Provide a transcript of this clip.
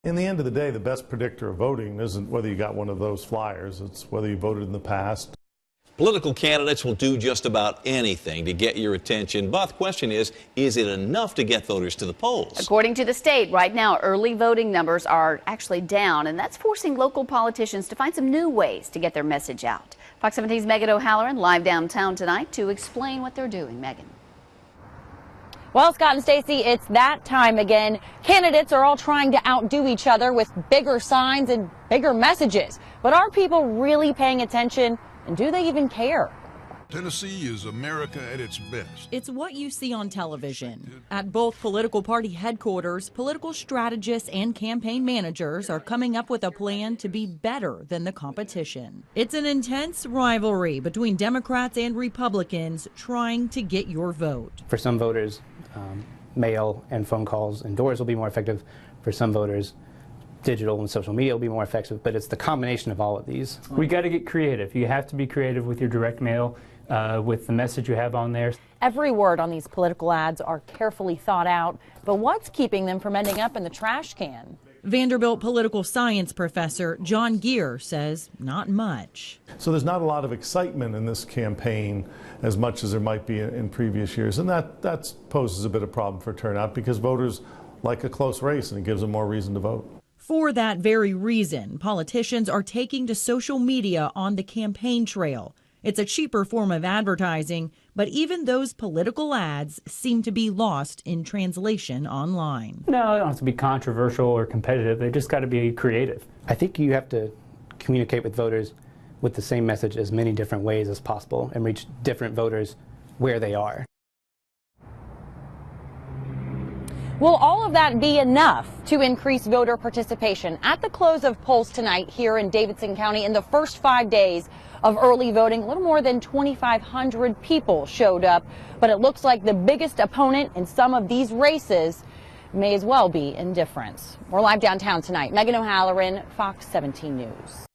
In the end of the day, the best predictor of voting isn't whether you got one of those flyers, it's whether you voted in the past. Political candidates will do just about anything to get your attention, but the question is it enough to get voters to the polls? According to the state, right now, early voting numbers are actually down, and that's forcing local politicians to find some new ways to get their message out. Fox 17's Meagan OHalloran live downtown tonight to explain what they're doing. Meagan. Well, Scott and Stacy, it's that time again. Candidates are all trying to outdo each other with bigger signs and bigger messages. But are people really paying attention, and do they even care? Tennessee is America at its best. It's what you see on television. At both political party headquarters, political strategists and campaign managers are coming up with a plan to be better than the competition. It's an intense rivalry between Democrats and Republicans trying to get your vote. For some voters, mail and phone calls indoors will be more effective. For some voters, digital and social media will be more effective, but it's the combination of all of these. We got to get creative. You have to be creative with your direct mail, with the message you have on there. Every word on these political ads are carefully thought out, but what's keeping them from ending up in the trash can? Vanderbilt political science professor John Geer says not much. So there's not a lot of excitement in this campaign as much as there might be in previous years, and that poses a bit of problem for turnout because voters like a close race and it gives them more reason to vote. For that very reason, politicians are taking to social media on the campaign trail. It's a cheaper form of advertising, but even those political ads seem to be lost in translation online. No, they don't have to be controversial or competitive. They just got to be creative. I think you have to communicate with voters with the same message as many different ways as possible and reach different voters where they are. Will all of that be enough to increase voter participation? At the close of polls tonight here in Davidson County, in the first 5 days of early voting, a little more than 2,500 people showed up. But it looks like the biggest opponent in some of these races may as well be indifference. We're live downtown tonight. Meagan OHalloran, Fox 17 News.